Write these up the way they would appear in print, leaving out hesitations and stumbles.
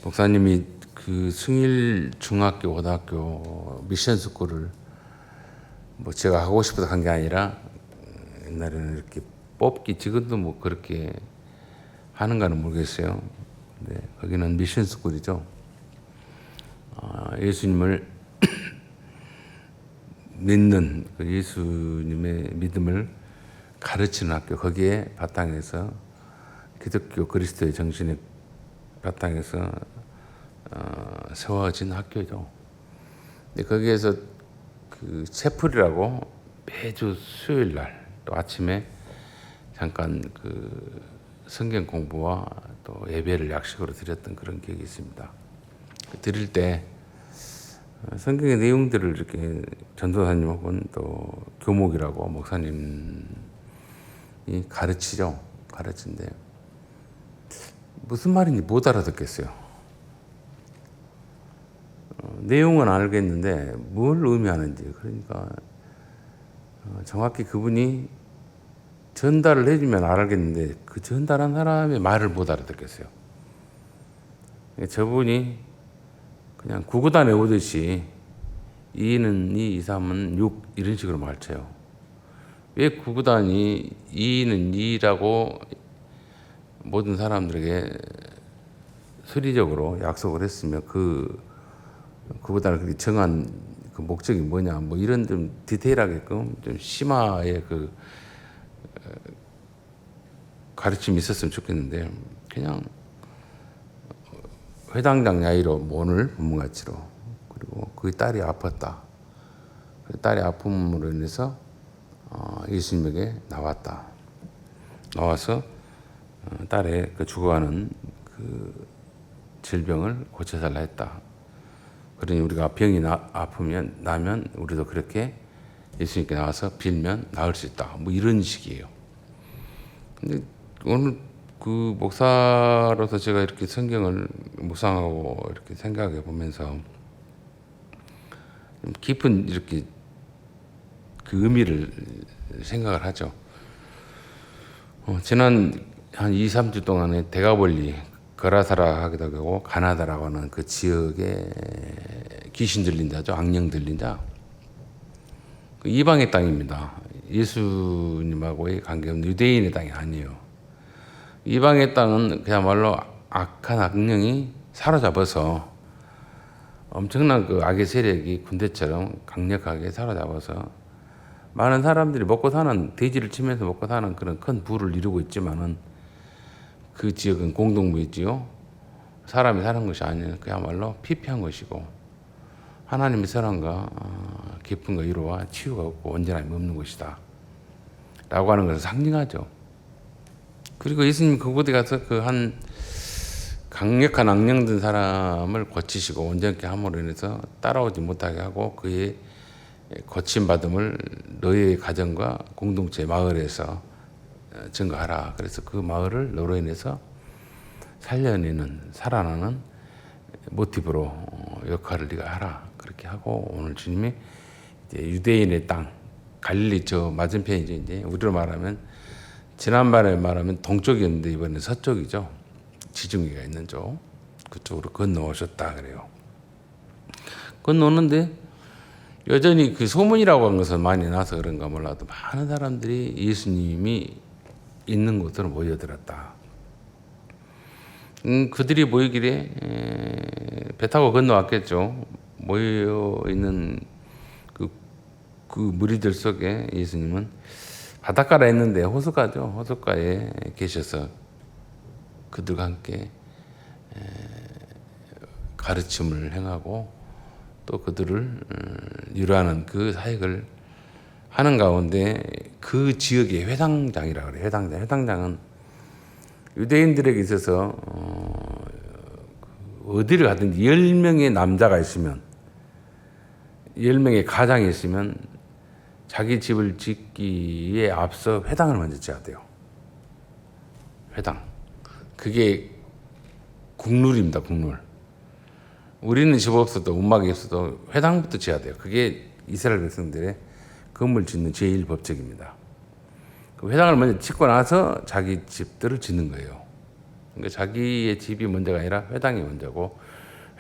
목사님이 그 승일 중학교 고등학교 미션 스쿨을 뭐 제가 하고 싶어서 간 게 아니라 옛날에는 이렇게 뽑기, 지금도 뭐 그렇게 하는가는 모르겠어요. 근데 거기는 미션 스쿨이죠. 예수님을 믿는 그 예수님의 믿음을 가르치는 학교, 거기에 바탕에서 기독교 그리스도의 정신의 바탕에서 세워진 학교죠. 근데 거기에서 그 채플이라고 매주 수요일 날 또 아침에 잠깐 그 성경 공부와 또 예배를 약식으로 드렸던 그런 기억이 있습니다. 드릴 때 성경의 내용들을 이렇게 전도사님 혹은 또 교목이라고 목사님이 가르치죠. 가르친데 무슨 말인지 못 알아듣겠어요. 내용은 알겠는데 뭘 의미하는지. 그러니까 정확히 그분이 전달을 해주면 알겠는데 그 전달한 사람의 말을 못 알아듣겠어요. 저분이 그냥 구구단 외우듯이 2는 2, 3은 6 이런 식으로 말쳐요. 왜 구구단이 2는 2라고 모든 사람들에게 수리적으로 약속을 했으며 그 구구단을 그렇게 정한 그 목적이 뭐냐, 뭐 이런 좀 디테일하게끔 좀 심화의 그 가르침이 있었으면 좋겠는데 그냥 회당장 야이로 오늘 본문가치로, 그리고 그 딸이 아팠다. 그 딸의 아픔으로 인해서 예수님에게 나왔다. 나와서 딸의 그 죽어가는 그 질병을 고쳐달라 했다. 그러니 우리가 병이 아프면 나면 우리도 그렇게 예수님께 나와서 빌면 나을 수 있다. 뭐 이런 식이에요. 근데 오늘 그 목사로서 제가 이렇게 성경을 묵상하고 이렇게 생각해 보면서 깊은 이렇게 그 의미를 생각을 하죠. 지난 한 2, 3주 동안에 대가볼리, 거라사라 하기도 하고 가나다라고 하는 그 지역에 귀신 들린 자죠. 악령 들린 자. 그 이방의 땅입니다. 예수님하고의 관계는 유대인의 땅이 아니에요. 이방의 땅은 그야말로 악한 악령이 사로잡아서 엄청난 그 악의 세력이 군대처럼 강력하게 사로잡아서 많은 사람들이 먹고 사는, 돼지를 치면서 먹고 사는 그런 큰 부를 이루고 있지만은 그 지역은 공동무이지요. 사람이 사는 것이 아니라 그야말로 피폐한 것이고 하나님의 사랑과 깊은 거 위로와 치유가 없고 온전함이 없는 것이다 라고 하는 것을 상징하죠. 그리고 예수님 그곳에 가서 그 한 강력한 악령 든 사람을 고치시고 온전케 함으로 인해서 따라오지 못하게 하고 그의 고침받음을 너희의 가정과 공동체 마을에서 증거하라. 그래서 그 마을을 너로 인해서 살려내는, 살아나는 모티브로 역할을 네가 하라. 그렇게 하고 오늘 주님이 이제 유대인의 땅, 갈릴리 저 맞은편이죠. 이제 우리로 말하면 지난번에 말하면 동쪽이었는데 이번엔 서쪽이죠. 지중해가 있는 쪽. 그쪽으로 건너오셨다 그래요. 건너오는데 여전히 그 소문이라고 한 것은 많이 나서 그런가 몰라도 많은 사람들이 예수님이 있는 곳으로 모여들었다. 그들이 모이길래 배 타고 건너왔겠죠. 모여있는 그 무리들 속에 예수님은 바닷가에 있는데 호숫가죠. 호숫가에 계셔서 그들과 함께 가르침을 행하고 또 그들을 위로하는 그 사역을 하는 가운데 그 지역의 회당장이라고 그래요. 회당장은 유대인들에게 있어서 어디를 가든지 10명의 남자가 있으면 10명의 가장이 있으면 자기 집을 짓기에 앞서 회당을 먼저 지어야 돼요. 회당. 그게 국룰입니다. 국룰. 우리는 집 없어도 움막이 없어도 회당부터 지어야 돼요. 그게 이스라엘 백성들의 건물 짓는 제1법칙입니다. 그 회당을 먼저 짓고 나서 자기 집들을 짓는 거예요. 그러니까 자기의 집이 먼저가 아니라 회당이 먼저고,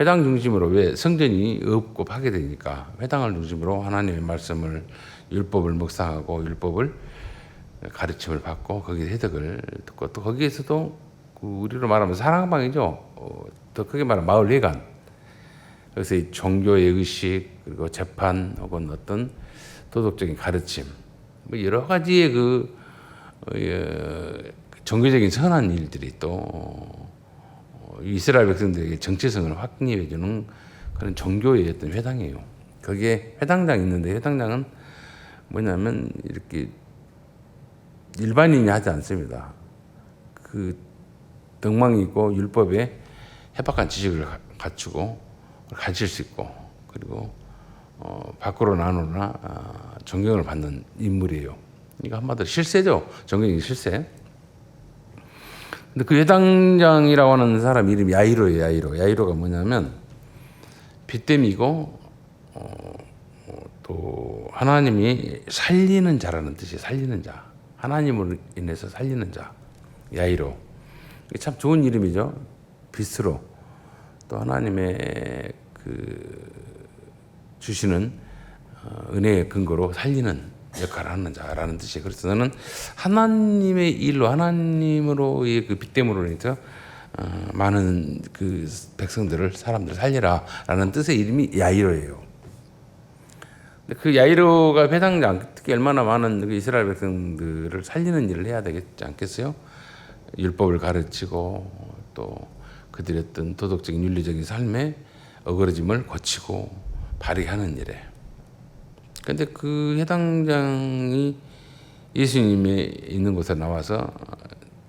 회당 중심으로, 왜 성전이 없고 파괴되니까 회당을 중심으로 하나님의 말씀을, 율법을 묵상하고 율법을 가르침을 받고 거기에 해석을 듣고, 또 거기에서도 그 우리로 말하면 사랑방이죠. 더 크게 말하면 마을 회관. 그래서 이 종교의 의식, 그리고 재판 혹은 어떤 도덕적인 가르침, 뭐 여러 가지의 종교적인 선한 일들이 또 이스라엘 백성들에게 정체성을 확립해 주는 그런 종교의 어떤 회당이에요. 거기에 회당장이 있는데, 회당장은 뭐냐면 이렇게 일반인이 하지 않습니다. 그 덕망이 있고 율법에 해박한 지식을 갖추고 가르칠 수 있고, 그리고 밖으로 나누나 존경을 받는 인물이에요. 이거 한마디로 실세죠. 존경의 실세. 근데 그 회당장이라고 하는 사람 이름이 야이로예요. 야이로가 뭐냐면 빚댐이고, 또 하나님이 살리는 자라는 뜻이에요. 살리는 자. 하나님으로 인해서 살리는 자. 야이로. 이게 참 좋은 이름이죠. 빚으로 또 하나님의 그 주시는 은혜의 근거로 살리는 역할을 하는 자라는 뜻이에요. 그래서 저는 하나님의 일로, 하나님으로의 그 빚됨으로 인해서 많은 그 백성들을, 사람들을 살리라라는 뜻의 이름이 야이로예요. 근데 그 야이로가 회당장, 특히 얼마나 많은 그 이스라엘 백성들을 살리는 일을 해야 되겠지 않겠어요? 율법을 가르치고 또 그들의 어떤 도덕적인 윤리적인 삶의 어그러짐을 고치고 발휘하는 일에. 그런데 그 회당장이 예수님이 있는 곳에 나와서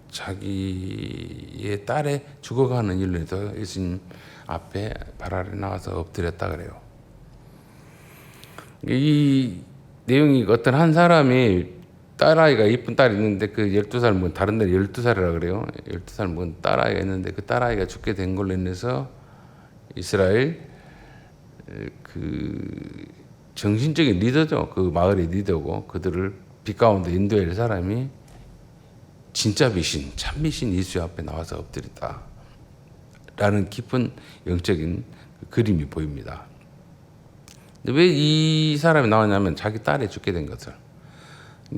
자기의 딸의 죽어가는 일로 해서 예수님 앞에 발 아래 나와서 엎드렸다 그래요. 이 내용이 어떤 한 사람이 딸아이가, 이쁜 딸이 있는데, 그 12살 먹은, 다른 데는 12살이라 그래요. 12살 먹은 딸아이가 있는데, 그 딸아이가 죽게 된 걸로 인해서 이스라엘 그 정신적인 리더죠. 그 마을의 리더고, 그들을 빛 가운데 인도할 사람이 진짜 미신, 참 미신 예수 앞에 나와서 엎드렸다 라는 깊은 영적인 그림이 보입니다. 왜 이 사람이 나왔냐면 자기 딸이 죽게 된 것을,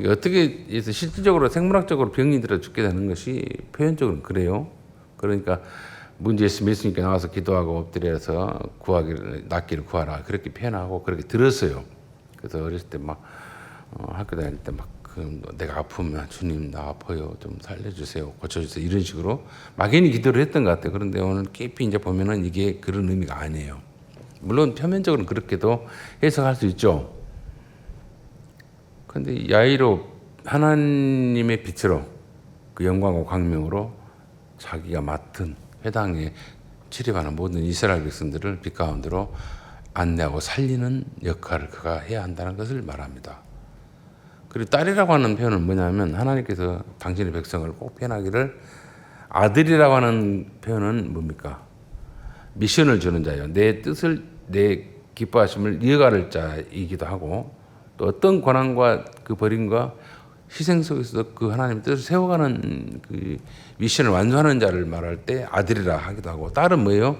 어떻게 해서 실질적으로 생물학적으로 병이 들어 죽게 되는 것이 표현적으로는 그래요. 그러니까 문제 있으면 예수님께 나와서 기도하고 엎드려서 낫기를 구하라, 그렇게 표현하고 그렇게 들었어요. 그래서 어렸을 때 막 학교 다닐 때 막 내가 아프면 주님 나 아파요 좀 살려주세요, 고쳐주세요, 이런 식으로 막연히 기도를 했던 것 같아요. 그런데 오늘 깊이 이제 보면은 이게 그런 의미가 아니에요. 물론 표면적으로는 그렇게도 해석할 수 있죠. 그런데 야이로, 하나님의 빛으로, 그 영광과 광명으로 자기가 맡은 회당에 출입하는 모든 이스라엘 백성들을 빛 가운데로 안내하고 살리는 역할을 그가 해야 한다는 것을 말합니다. 그리고 딸이라고 하는 표현은 뭐냐면, 하나님께서 당신의 백성을 꼭 표현하기를, 아들이라고 하는 표현은 뭡니까? 미션을 주는 자예요. 내 뜻을, 내 기뻐하심을 이어갈 자이기도 하고, 또 어떤 고난과 그 버림과 희생 속에서 그 하나님의 뜻을 세워가는 그 미션을 완수하는 자를 말할 때 아들이라 하기도 하고, 딸은 뭐예요?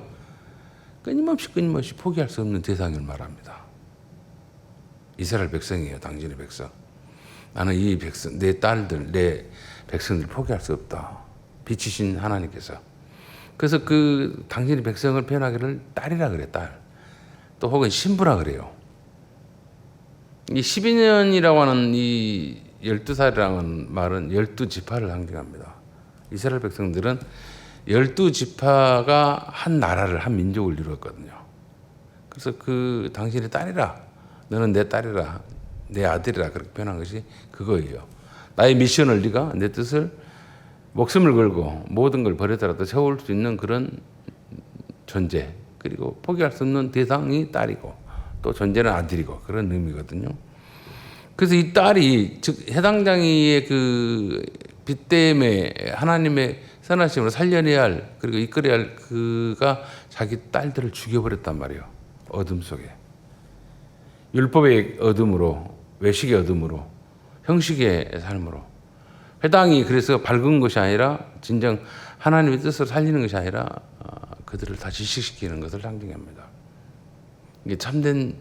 끊임없이 포기할 수 없는 대상을 말합니다. 이스라엘 백성이에요. 당신의 백성. 나는 이 백성, 내 딸들, 내 백성들 포기할 수 없다. 빛이신 하나님께서. 그래서 그 당신의 백성을 표현하기를 딸이라 그래, 딸. 또 혹은 신부라 그래요. 이 12년이라고 하는 이 12살이라는 말은 12지파를 상징합니다. 이스라엘 백성들은 12지파가 한 나라를, 한 민족을 이루었거든요. 그래서 그 당신의 딸이라, 너는 내 딸이라, 내 아들이라, 그렇게 표현한 것이 그거예요. 나의 미션을, 네가 내 뜻을 목숨을 걸고 모든 걸 버리더라도 세울 수 있는 그런 존재, 그리고 포기할 수 없는 대상이 딸이고 또 존재는 아들이고, 그런 의미거든요. 그래서 이 딸이, 즉 해당장이의 그 빚됨에 하나님의 선하심으로 살려내야 할, 그리고 이끌어야 할 그가 자기 딸들을 죽여버렸단 말이에요. 어둠 속에. 율법의 어둠으로, 외식의 어둠으로, 형식의 삶으로. 회당이 그래서 밝은 것이 아니라 진정 하나님의 뜻을 살리는 것이 아니라 그들을 다 지식시키는 것을 상징합니다. 이게 참된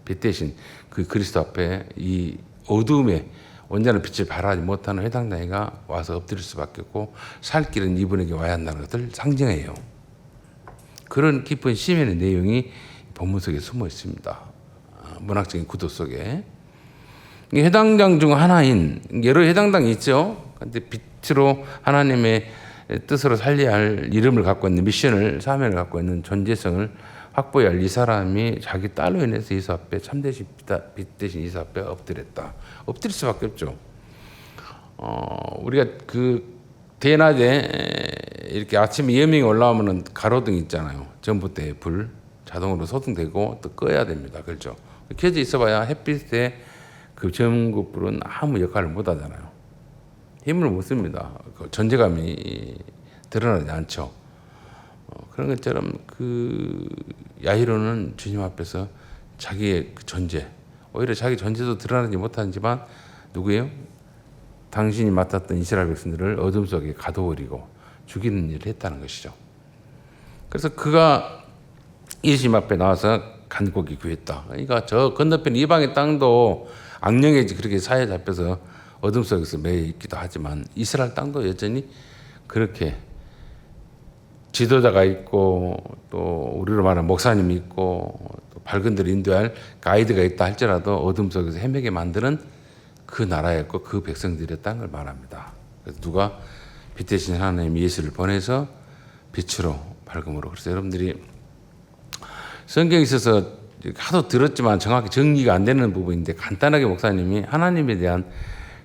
빛 대신 그 그리스도 앞에 이 어두움에 온전한 빛을 발하지 못하는 회당장이가 와서 엎드릴 수밖에 없고 살 길은 이분에게 와야 한다는 것을 상징해요. 그런 깊은 시면의 내용이 본문 속에 숨어 있습니다. 문학적인 구도 속에. 회당장 중 하나인 여러 회당장이 있죠. 근데 빛으로 하나님의 뜻으로 살려야 할 이름을 갖고 있는 미션을 사명을 갖고 있는 존재성을 확보해야 할 이 사람이 자기 딸로 인해서 예수 앞에 참되신 빛 대신 예수 앞에 엎드렸다. 엎드릴 수밖에 없죠. 우리가 그 대낮에 이렇게 아침에 예명이 올라오면은 가로등 있잖아요. 전봇대 불 자동으로 소등되고 또 꺼야 됩니다. 그렇죠? 켜져 있어봐야 햇빛에 그 전구불은 아무 역할을 못 하잖아요. 힘을 못 씁니다. 그 존재감이 드러나지 않죠. 그런 것처럼 그 야히로는 주님 앞에서 자기의 그 존재, 오히려 자기 존재도 드러나지 못하지만 누구예요? 당신이 맡았던 이스라엘 백성들을 어둠 속에 가둬버리고 죽이는 일을 했다는 것이죠. 그래서 그가 예수님 앞에 나와서 간곡히 구했다. 그러니까 저 건너편 이방의 땅도 악령에 그렇게 사로잡혀서 어둠 속에서 매여 있기도 하지만 이스라엘 땅도 여전히 그렇게 지도자가 있고 또 우리로 말하는 목사님이 있고 또 밝은 데를 인도할 가이드가 있다 할지라도 어둠 속에서 헤매게 만드는 그 나라였고 그 백성들이었다는 걸 말합니다. 그래서 누가 빛 대신 하나님 예수를 보내서 빛으로 밝음으로. 그래서 여러분들이 성경에 있어서 하도 들었지만 정확히 정리가 안 되는 부분인데 간단하게 목사님이 하나님에 대한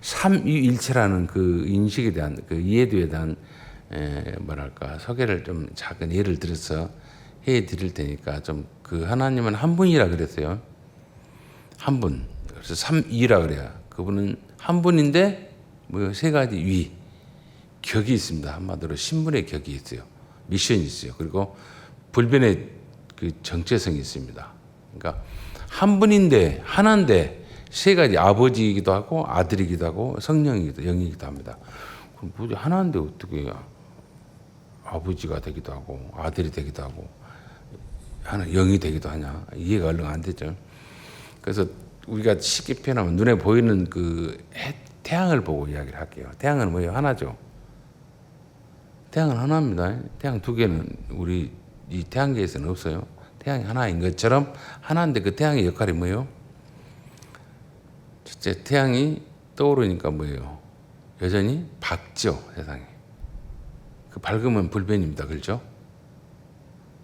삼위일체라는 그 인식에 대한 그 이해도에 대한 소개를 좀 작은 예를 들어서 해 드릴 테니까 좀 그 하나님은 한 분이라 그랬어요. 한 분. 그래서 삼위라 그래요. 그분은 한 분인데 뭐 세 가지 위 격이 있습니다. 한마디로 신분의 격이 있어요. 미션이 있어요. 그리고 불변의 그 정체성이 있습니다. 그러니까 한 분인데 하나인데 세 가지 아버지이기도 하고 아들이기도 하고 성령이기도 영이기도 합니다. 그럼 뭐지 하나인데 어떻게 아버지가 되기도 하고 아들이 되기도 하고 하나 영이 되기도 하냐 이해가 얼른 안 되죠. 그래서 우리가 쉽게 표현하면 눈에 보이는 그 태양을 보고 이야기를 할게요. 태양은 뭐예요? 하나죠. 태양은 하나입니다. 태양 두 개는 우리 이 태양계에서는 없어요. 태양이 하나인 것처럼 하나인데 그 태양의 역할이 뭐예요? 첫째 태양이 떠오르니까 뭐예요? 여전히 밝죠 세상에. 그 밝으면 불변입니다. 그렇죠?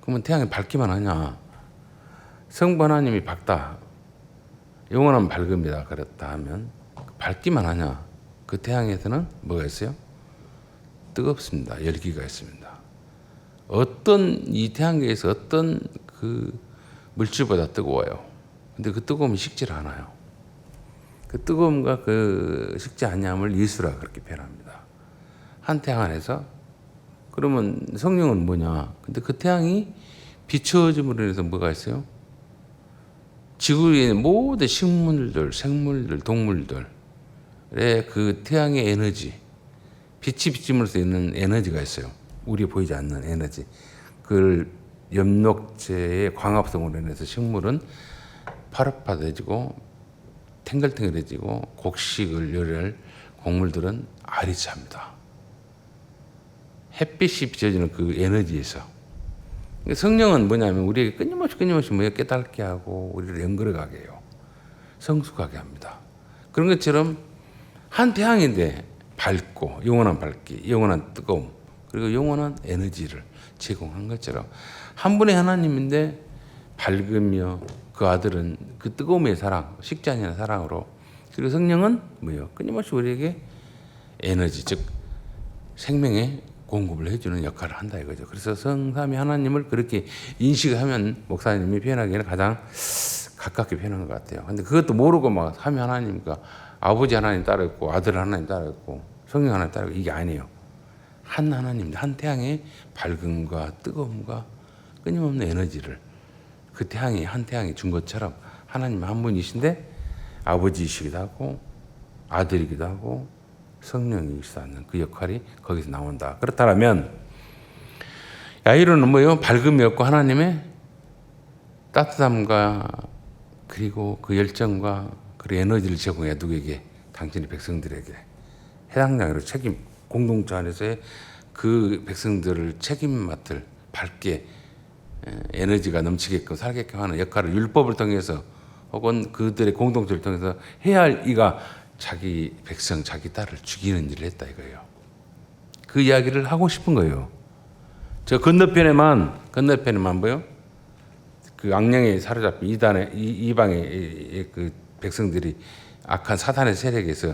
그러면 태양이 밝기만 하냐? 성부 하나님이 밝다. 영원한 밝음이다. 그렇다 하면 밝기만 하냐? 그 태양에서는 뭐가 있어요? 뜨겁습니다. 열기가 있습니다. 어떤 이 태양계에서 어떤 그 물질보다 뜨거워요. 근데 그 뜨거움이 식질 않아요. 그 뜨거움과 그 식지 않냐함을 예수라 그렇게 표현합니다. 한 태양 안에서 그러면 성령은 뭐냐? 근데 그 태양이 비춰짐으로 인해서 뭐가 있어요? 지구에 있는 모든 식물들, 생물들, 동물들의 그 태양의 에너지, 빛이 비침으로써 있는 에너지가 있어요. 우리에 보이지 않는 에너지. 그걸 엽록체의 광합성으로 인해서 식물은 파릇파릇해지고 탱글탱글해지고 곡식을 열할 곡물들은 알이 찹니다. 햇빛이 비춰지는 그 에너지에서. 성령은 뭐냐면 우리에게 끊임없이 뭐예요? 깨닫게 하고 우리를 연결하게 해요. 성숙하게 합니다. 그런 것처럼 한 태양인데 밝고 영원한 밝기, 영원한 뜨거움 그리고 영원한 에너지를 제공한 것처럼 한 분의 하나님인데 밝으며 그 아들은 그 뜨거움의 사랑, 식지 아니한 사랑으로 그리고 성령은 뭐예요? 끊임없이 우리에게 에너지 즉 생명의 공급을 해주는 역할을 한다 이거죠. 그래서 성삼위 하나님을 그렇게 인식하면 목사님이 표현하기에는 가장 가깝게 표현한 것 같아요. 근데 그것도 모르고 막 삼위 하나님과 아버지 하나님 따로 있고 아들 하나님 따로 있고 성령 하나님 따로 있고 이게 아니에요. 한 하나님, 한 태양의 밝음과 뜨거움과 끊임없는 에너지를 그 태양이 한 태양이 준 것처럼 하나님 한 분이신데 아버지이시기도 하고 아들이기도 하고 성령이시지 않는 그 역할이 거기서 나온다. 그렇다면 야이로는 뭐예요? 밝음이었고 하나님의 따뜻함과 그리고 그 열정과 그 에너지를 제공해 누구에게? 당신의 백성들에게. 해당량으로 책임, 공동체 안에서의 그 백성들을 책임 맡을 밝게 에너지가 넘치게끔 살게끔 하는 역할을 율법을 통해서 혹은 그들의 공동체를 통해서 해야 할 이가 자기 백성, 자기 딸을 죽이는 일을 했다 이거예요. 그 이야기를 하고 싶은 거예요. 저 건너편에만 뭐요? 그 악령에 사로잡힌 이방의 그 백성들이 악한 사탄의 세력에서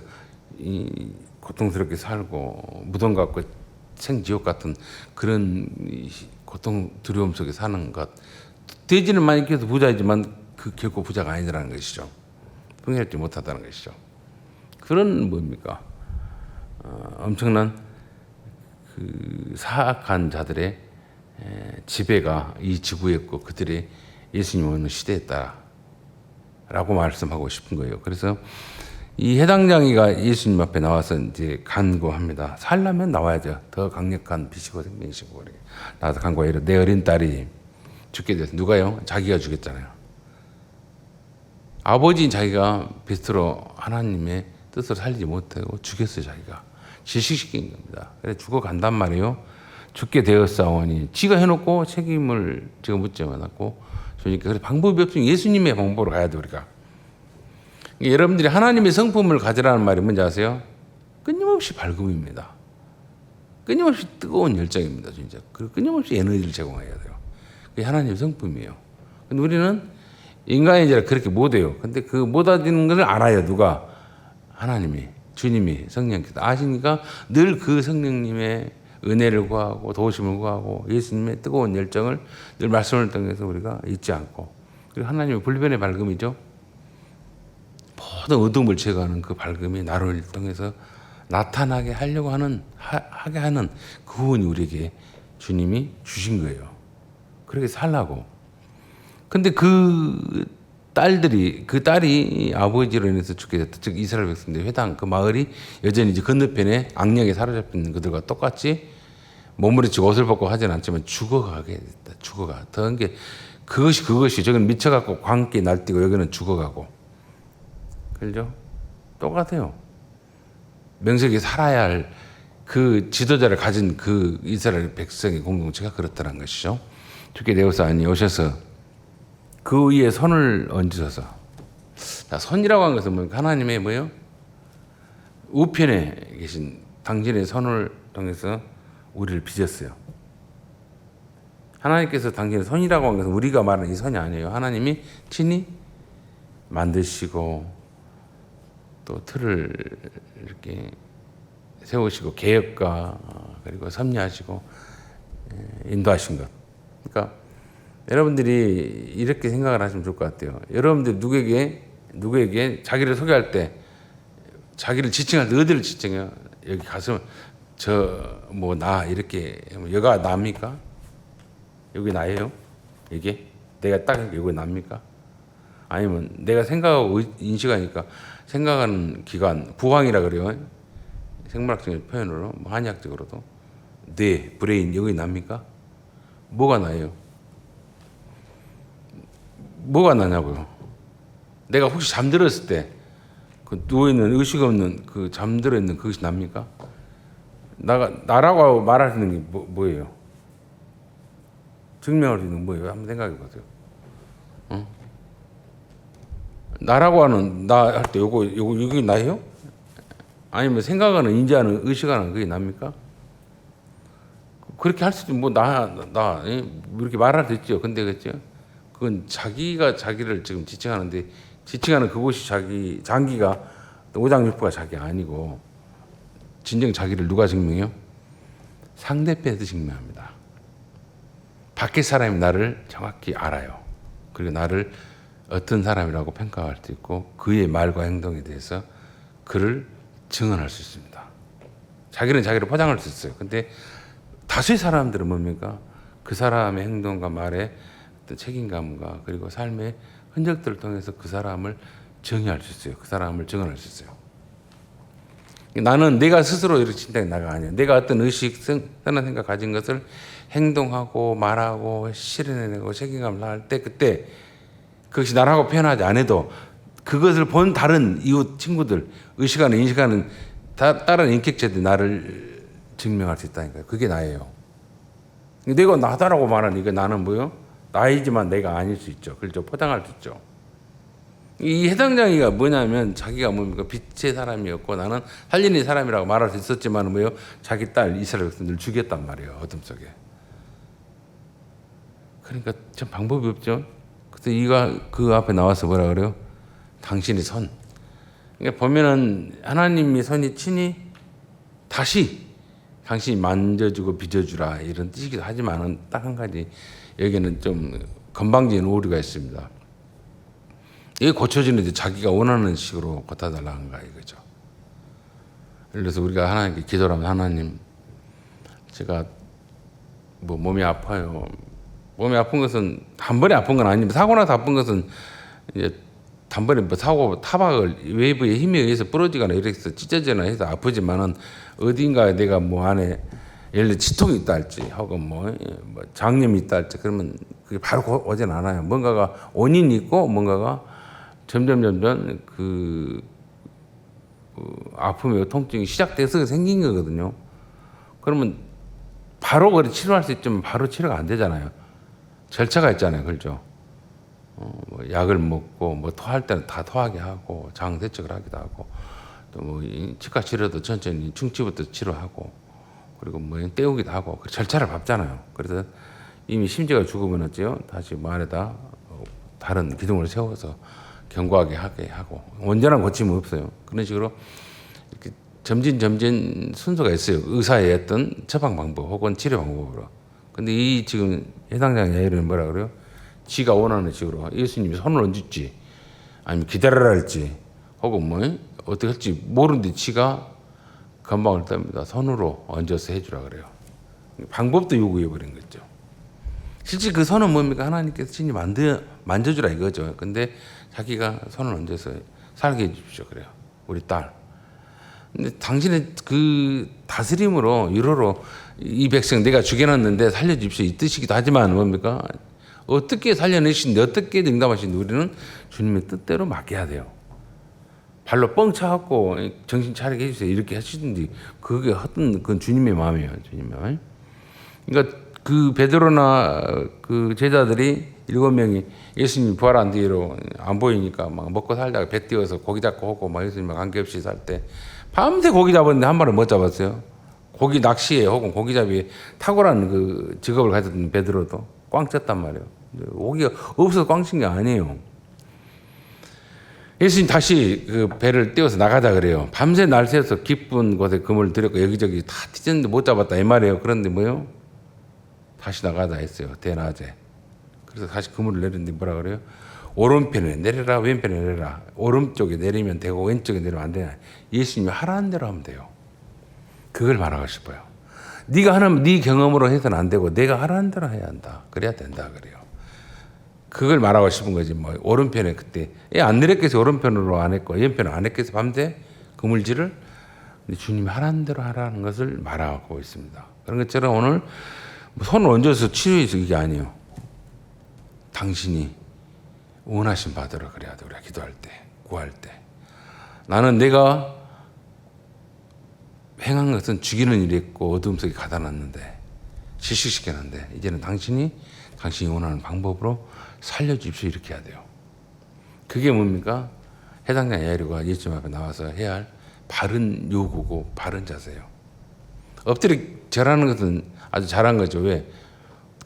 고통스럽게 살고 무덤 같고 생지옥 같은 그런 고통 두려움 속에 사는 것. 돼지는 많이 키워서 부자이지만 그 결코 부자가 아니라는 것이죠. 풍요롭지 못하다는 것이죠. 그런 뭡니까? 엄청난 그 사악한 자들의 지배가 이 지구였고 그들의 예수님 오는 시대였다라고 말씀하고 싶은 거예요. 그래서 이 해당장이가 예수님 앞에 나와서 이제 간구합니다. 살려면 나와야죠. 더 강력한 빛이고 생명이시고 나도 간구해. 내 어린 딸이 죽게 돼서 누가요? 자기가 죽였잖아요. 아버지인 자기가 베스트로 하나님의 뜻을 살리지 못하고 죽였어요. 자기가 질식시킨 겁니다. 그래 죽어간단 말이에요. 죽게 되었사오니 지가 해놓고 책임을 지가 묻지 않았고 그러니까 그래서 방법이 없으면 예수님의 방법으로 가야 돼 우리가. 여러분들이 하나님의 성품을 가지라는 말이 뭔지 아세요? 끊임없이 밝음입니다. 끊임없이 뜨거운 열정입니다. 진짜. 그리고 끊임없이 에너지를 제공해야 돼요. 그게 하나님의 성품이에요. 근데 우리는 인간이라 그렇게 못해요. 근데 그 못하는 것을 알아요. 누가? 하나님이, 주님이, 성령께서 아시니까 늘 그 성령님의 은혜를 구하고 도우심을 구하고 예수님의 뜨거운 열정을 늘 말씀을 통해서 우리가 잊지 않고 그리고 하나님의 불변의 밝음이죠. 모든 어둠을 제거하는 그 밝음이 나를 통해서 나타나게 하려고 하게 하는 그 후원이 우리에게 주님이 주신 거예요. 그렇게 살라고. 근데 그 딸이 아버지로 인해서 죽게 됐다. 즉 이스라엘 백성들 회당 그 마을이 여전히 이제 건너편에 악령에 사로잡힌 그들과 똑같이 몸부림치고 옷을 벗고 하진 않지만 죽어가게 됐다. 죽어가. 더한 게 그것이 저기는 미쳐갖고 광기 날뛰고 여기는 죽어가고. 그죠? 똑같아요. 명색이 살아야 할 그 지도자를 가진 그 이스라엘 백성의 공동체가 그렇다는 것이죠. 죽게 되었사오니 오셔서 그 위에 손을 얹으셔서. 자, 손이라고 한 것은 뭡니까? 하나님의 뭐예요? 우편에 계신 당신의 손을 통해서 우리를 빚었어요. 하나님께서 당신의 손이라고 한 것은 우리가 말하는 이 손이 아니에요. 하나님이 친히 만드시고 또 틀을 이렇게 세우시고 계획과 그리고 섭리하시고 인도하신 것. 그러니까 여러분들이 이렇게 생각을 하시면 좋을 것 같아요. 여러분들 누구에게 자기를 소개할 때 자기를 지칭할 때 어디를 지칭해요? 여기 가서 나 이렇게 여가 납니까? 여기 나예요? 이게 내가 딱 여기 납니까? 아니면 내가 생각하고 인식하니까 생각하는 기관 부황이라 그래요. 생물학적인 표현으로 한의학적으로도 뇌 브레인 여기 납니까? 뭐가 나요? 뭐가 나냐고요? 내가 혹시 잠들었을 때 그 누워있는 의식 없는 그 잠들어 있는 그것이 납니까? 나라고 말할 수 있는 게 뭐예요? 증명할 수 있는 게 뭐예요? 한번 생각해 보세요. 나라고 하는 나 할 때 요거 여기 나예요? 아니면 생각하는 인지하는 의식하는 그게 납니까? 그렇게 할 수도 이렇게 말할 수 있죠. 근데 그렇죠? 그건 자기가 자기를 지금 지칭하는데 지칭하는 그곳이 장기가 오장육부가 자기 아니고 진정 자기를 누가 증명해요? 상대편에서 증명합니다. 밖에 사람이 나를 정확히 알아요. 그리고 나를 어떤 사람이라고 평가할 수 있고 그의 말과 행동에 대해서 그를 증언할 수 있습니다. 자기는 자기를 포장할 수 있어요. 근데 다수의 사람들은 뭡니까? 그 사람의 행동과 말에 어떤 책임감과 그리고 삶의 흔적들을 통해서 그 사람을 정의할 수 있어요. 그 사람을 증언할 수 있어요. 나는 내가 스스로 이렇게 진단이 나가 아니야. 내가 어떤 의식, 선한 생각 가진 것을 행동하고 말하고 실현해내고 책임감을 할 때 그때 그것이 나라고 표현하지 않아도 그것을 본 다른 이웃 친구들, 의식하는 인식하는 다른 인격체들이 나를 증명할 수 있다니까요. 그게 나예요. 내가 나다라고 말하는 이게 나는 뭐요? 나이지만 내가 아닐 수 있죠. 그렇죠. 포장할 수 있죠. 이 해당장애가 뭐냐면 자기가 뭡니까 빛의 사람이었고 나는 살리는 사람이라고 말할 수 있었지만 뭐요 자기 딸 이스라엘 백성들 죽였단 말이에요 어둠 속에. 그러니까 참 방법이 없죠. 그래서 이가 그 앞에 나와서 뭐라 그래요? 당신의 선. 그러니까 보면은 하나님의 선이 친히 다시 당신이 만져주고 빚어주라 이런 뜻이기도 하지만은 딱 한 가지 여기는 좀 건방진 오류가 있습니다. 이게 고쳐지는데 자기가 원하는 식으로 고쳐달라는 거야 이거죠. 그래서 우리가 하나님께 기도를 하면 하나님 제가 뭐 몸이 아파요. 몸이 아픈 것은 한 번에 아픈 건 아닙니다. 사고 나서 아픈 것은 이제 단번에 뭐 사고 타박을 외부의 힘에 의해서 부러지거나 이렇게 해서 찢어지거나 해서 아프지만은 어딘가에 내가 뭐 안에 예를 들어 치통이 있다 할지 혹은 뭐 장염이 있다 할지 그러면 그게 바로 오진 않아요. 뭔가가 원인이 있고 뭔가가 점점 그 아픔이고 통증이 시작돼서 생긴 거거든요. 그러면 바로 그래 치료할 수 있지만 바로 치료가 안 되잖아요. 절차가 있잖아요, 그렇죠? 뭐 약을 먹고 뭐 토할 때는 다 토하게 하고 장 세척을 하기도 하고 또 뭐 치과 치료도 천천히 충치부터 치료하고 그리고 뭐 떼우기도 하고 그 절차를 밟잖아요. 그래서 이미 심지가 죽으면 어째요? 다시 뭐 안에다 다른 기둥을 세워서 견고하게 하게 하고 온전한 고침은 없어요. 그런 식으로 이렇게 점진 순서가 있어요. 의사의 어떤 처방 방법 혹은 치료 방법으로. 근데 이 지금 해당장 야이르는 뭐라 그래요? 지가 원하는 식으로 예수님이 손을 얹을지 아니면 기다려라 할지 혹은 뭐 어떻게 할지 모르는데 지가 건방을 떱니다. 손으로 얹어서 해주라 그래요. 방법도 요구해 버린 거죠. 실제 그 손은 뭡니까? 하나님께서 친히 만져주라 이거죠. 근데 자기가 손을 얹어서 살게 해주십시오. 그래요. 우리 딸. 근데 당신의 그 다스림으로 위로로 이 백성 내가 죽여놨는데 살려주십시오 이 뜻이기도 하지만 뭡니까? 어떻게 살려내신데 어떻게 응답하신데 우리는 주님의 뜻대로 맡겨야 돼요. 발로 뻥 차갖고 정신 차리게 해주세요 이렇게 하시든지 그게 어떤 그건 주님의 마음이에요. 주님의 마음. 그러니까 그 베드로나 그 제자들이 7명이 예수님 부활한 뒤로 안 보이니까 막 먹고 살다가 배 띄워서 고기 잡고 오고 막 예수님과 관계없이 살 때 밤새 고기 잡았는데 한 마리 못 잡았어요. 고기 낚시에 혹은 고기잡이에 탁월한 그 직업을 가졌던 베드로도 꽝 쳤단 말이에요. 고기가 없어서 꽝 친 게 아니에요. 예수님 다시 그 배를 띄워서 나가자 그래요. 밤새 날 새서 깊은 곳에 그물 들였고 여기저기 다 찢었는데 못 잡았다 이 말이에요. 그런데 뭐요? 다시 나가자 했어요. 대낮에. 그래서 다시 그물을 내렸는데 뭐라 그래요? 오른편에 내려라 왼편에 내려라. 오른쪽에 내리면 되고 왼쪽에 내리면 안 되냐. 예수님이 하라는 대로 하면 돼요. 그걸 말하고 싶어요. 네가 하는 네 경험으로 해서는 안 되고 내가 하라는 대로 해야 한다. 그래야 된다 그래요. 그걸 말하고 싶은 거지. 뭐 오른편에 그때 안 내렸겠어 오른편으로 안 했고 왼편으로 안 했겠어 밤새 그물질을. 근데 주님이 하라는 대로 하라는 것을 말하고 있습니다. 그런 것처럼 오늘 손을 얹어서 치료해서 이게 아니에요. 당신이 원하신 바대로 그래야 돼. 우리가 기도할 때, 구할 때. 나는 내가 행한 것은 죽이는 일이 있고 어둠 속에 가다 놨는데 실식시켰는데 이제는 당신이 원하는 방법으로 살려주십시오 이렇게 해야 돼요. 그게 뭡니까? 해당자 야이로가 예수님 앞에 나와서 해야 할 바른 요구고 바른 자세예요. 엎드려 절하는 것은 아주 잘한 거죠. 왜?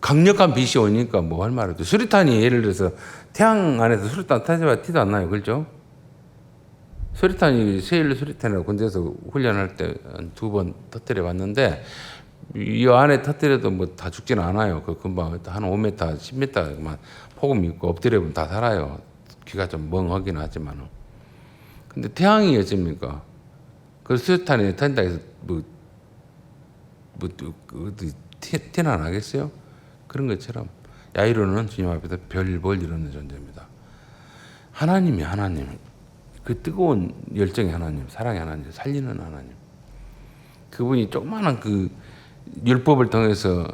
강력한 빛이 오니까 뭐 할 말도 수리탄이 예를 들어서 태양 안에서 수리탄 타지만 티도 안 나요. 그렇죠? 수리탄이 세일로 수리탄이라고 군대에서 훈련할 때 2번 터뜨려 봤는데 이 안에 터뜨려도 뭐 다 죽지는 않아요. 그 금방 한 5m, 10m만 폭음이 있고 엎드려 보면 다 살아요. 귀가 좀 멍하긴 하지만은. 근데 태양이 어cep니까? 그 수리탄이 탄다 해서 티나 나겠어요? 그런 것처럼 야이로는 주님 앞에서 별 볼 이루는 존재입니다. 하나님이 하나님. 그 뜨거운 열정의 하나님, 사랑의 하나님, 살리는 하나님. 그분이 조그마한 그 율법을 통해서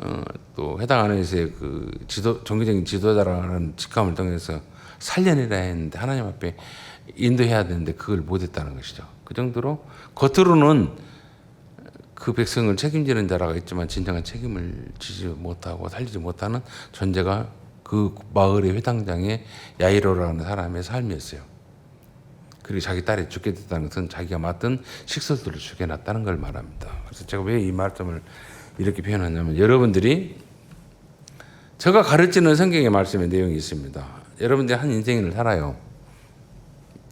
또 해당 안에서의 그 종교적인 지도자라는 직함을 통해서 살려내라 했는데 하나님 앞에 인도해야 되는데 그걸 못했다는 것이죠. 그 정도로 겉으로는 그 백성을 책임지는 자라가 있지만 진정한 책임을 지지 못하고 살리지 못하는 존재가 그 마을의 회당장의 야이로라는 사람의 삶이었어요. 그리고 자기 딸이 죽게 됐다는 것은 자기가 맡은 식솔들을 죽여놨다는 걸 말합니다. 그래서 제가 왜 이 말씀을 이렇게 표현하냐면 여러분들이 제가 가르치는 성경의 말씀의 내용이 있습니다. 여러분들이 한 인생을 살아요.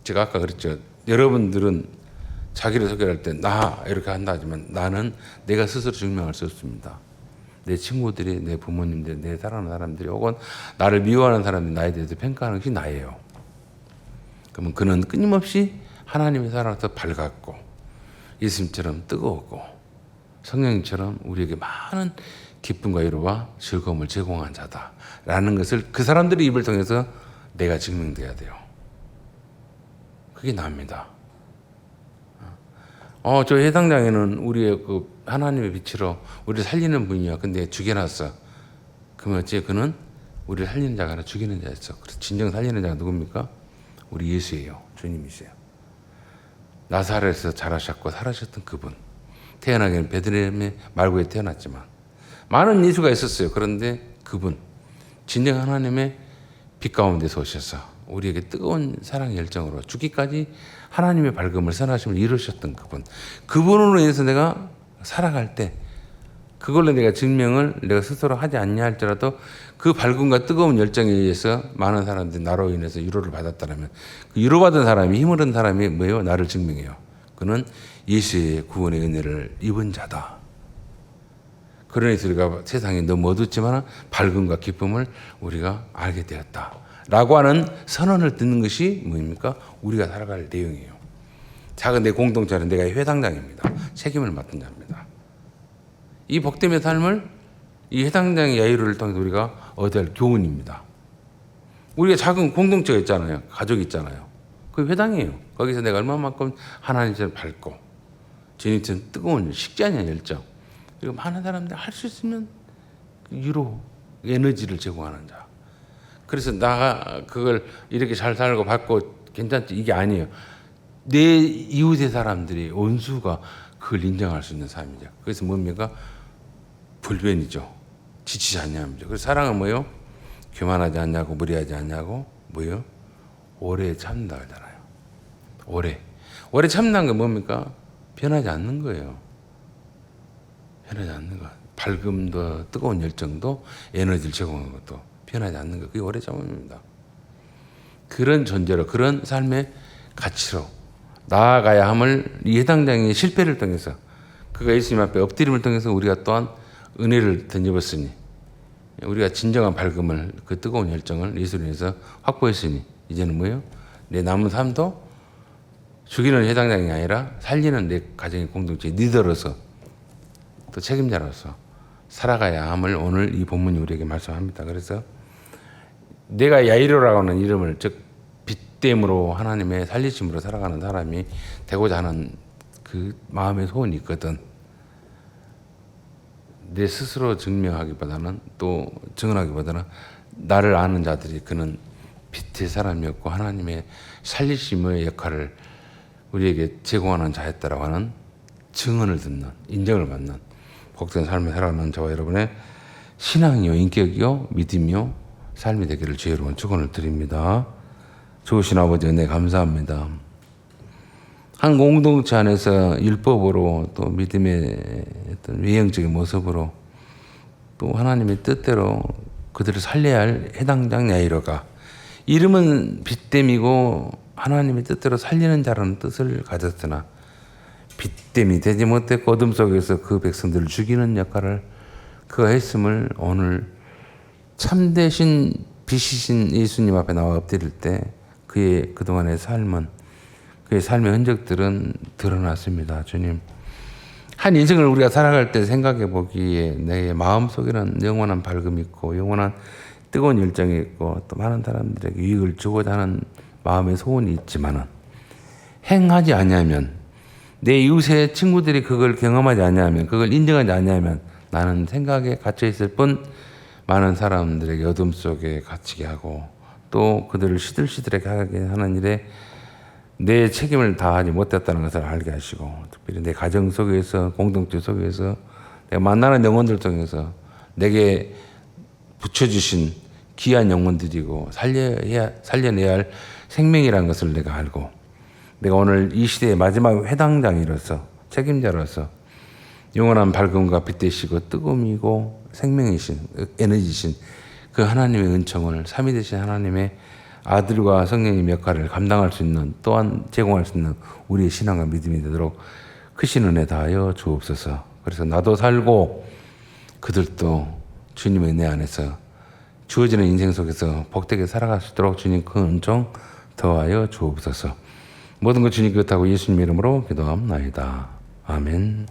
제가 아까 그랬죠. 여러분들은 자기를 소개할 때 나 이렇게 한다 하지만 나는 내가 스스로 증명할 수 없습니다. 내 친구들이, 내 부모님들, 내 사랑하는 사람들이 혹은 나를 미워하는 사람들이 나에 대해서 평가하는 것이 나예요. 그러면 그는 끊임없이 하나님의 사랑에서 밝았고 예수님처럼 뜨거웠고 성령님처럼 우리에게 많은 기쁨과 위로와 즐거움을 제공한 자다라는 것을 그 사람들의 입을 통해서 내가 증명돼야 돼요. 그게 나입니다. 저 해당장에는 우리의 그 하나님의 빛으로 우리를 살리는 분이야. 근데 죽여놨어. 그러면 어째 그는 우리를 살리는 자가 아니라 죽이는 자였어. 그래서 진정 살리는 자가 누굽니까? 우리 예수예요. 주님이세요. 나사렛에서 자라셨고 살아셨던 그분. 태어나기는 베들레헴의 말고에 태어났지만 많은 예수가 있었어요. 그런데 그분 진정 하나님의 빛 가운데서 오셔서 우리에게 뜨거운 사랑의 열정으로 죽기까지 하나님의 밝음을 선하심을 이루셨던 그분. 그분으로 인해서 내가 살아갈 때 그걸로 내가 증명을 내가 스스로 하지 않냐 할지라도 그 밝음과 뜨거운 열정에 의해서 많은 사람들이 나로 인해서 위로를 받았다면 그 위로받은 사람이 힘을 얻은 사람이 뭐예요? 나를 증명해요. 그는 예수의 구원의 은혜를 입은 자다. 그러니 우리가 세상이 너무 어둡지만 밝음과 기쁨을 우리가 알게 되었다. 라고 하는 선언을 듣는 것이 뭡니까? 우리가 살아갈 내용이에요. 작은 내 공동체는 내가 회당장입니다. 책임을 맡은 자입니다. 이 복됨의 삶을 이 회당장의 야유를 통해서 우리가 얻어야 할 교훈입니다. 우리가 작은 공동체가 있잖아요. 가족이 있잖아요. 그게 회당이에요. 거기서 내가 얼마만큼 하나님처럼 밝고 주님처럼 뜨거운 식지 않은 열정 그리고 많은 사람들이 할 수 있으면 위로 에너지를 제공하는 자. 그래서 나가 그걸 이렇게 잘 살고 받고 괜찮지 이게 아니에요. 내 이웃의 사람들이 원수가 그걸 인정할 수 있는 삶이죠. 그래서 뭡니까? 불변이죠. 지치지 않냐면죠. 그래서 사랑은 뭐요? 교만하지 않냐고 무리하지 않냐고 뭐요? 오래 참는다 하잖아요. 오래 참는다는 게 뭡니까? 변하지 않는 거예요. 변하지 않는 거. 밝음도 뜨거운 열정도 에너지를 제공하는 것도 변하지 않는 거. 그게 오래 참음입니다. 그런 존재로 그런 삶의 가치로 나아가야 함을 이 해당장의 실패를 통해서 그가 예수님 앞에 엎드림을 통해서 우리가 또한 은혜를 덧입었으니 우리가 진정한 밝음을 그 뜨거운 열정을 예수를 위해서 확보했으니 이제는 뭐예요? 내 남은 삶도 죽이는 해당장이 아니라 살리는 내 가정의 공동체 리더로서 또 책임자로서 살아가야 함을 오늘 이 본문이 우리에게 말씀합니다. 그래서 내가 야이로라고 하는 이름을 즉 빛됨으로 하나님의 살리심으로 살아가는 사람이 되고자 하는 그 마음의 소원이 있거든. 내 스스로 증명하기보다는 또 증언하기보다는 나를 아는 자들이 그는 빛의 사람이었고 하나님의 살리심의 역할을 우리에게 제공하는 자였다라고 하는 증언을 듣는 인정을 받는 복된 삶을 살아가는 저와 여러분의 신앙이요 인격이요 믿음이요 삶이 되기를 주의 여러분 축원을 드립니다. 좋으신 아버지 은혜 감사합니다. 한 공동체 안에서 율법으로 또 믿음의 어떤 외형적인 모습으로 또 하나님의 뜻대로 그들을 살려야 할 해당장 야이로가 이름은 빛됨이고 하나님의 뜻대로 살리는 자라는 뜻을 가졌으나 빛됨이 되지 못했고 어둠 속에서 그 백성들을 죽이는 역할을 그가 했음을 오늘 참되신 빛이신 예수님 앞에 나와 엎드릴 때 그의 그동안의 삶은 그의 삶의 흔적들은 드러났습니다. 주님, 한 인생을 우리가 살아갈 때 생각해 보기에 내 마음속에는 영원한 밝음이 있고 영원한 뜨거운 열정이 있고 또 많은 사람들에게 유익을 주고자 하는 마음의 소원이 있지만은 행하지 아니하면, 내 이웃의 친구들이 그걸 경험하지 아니하면, 그걸 인정하지 아니하면 나는 생각에 갇혀 있을 뿐 많은 사람들에게 어둠 속에 갇히게 하고 또 그들을 시들시들하게 하게 하는 일에 내 책임을 다하지 못했다는 것을 알게 하시고, 특별히 내 가정 속에서, 공동체 속에서, 내가 만나는 영혼들 통해서 내게 붙여주신 귀한 영혼들이고 살려내야 할 생명이라는 것을 내가 알고, 내가 오늘 이 시대의 마지막 회당장이로서, 책임자로서 영원한 밝음과 빛 되시고 뜨거움이고 생명이신, 에너지신 그 하나님의 은총을, 삼위 되신 하나님의 아들과 성령님 역할을 감당할 수 있는, 또한 제공할 수 있는 우리의 신앙과 믿음이 되도록 크신 은혜 다하여 주옵소서. 그래서 나도 살고 그들도 주님의 은혜 안에서 주어지는 인생 속에서 복되게 살아갈 수 있도록 주님 그 은총 더하여 주옵소서. 모든 것 주님 그렇다고 예수님 이름으로 기도합나이다. 아멘.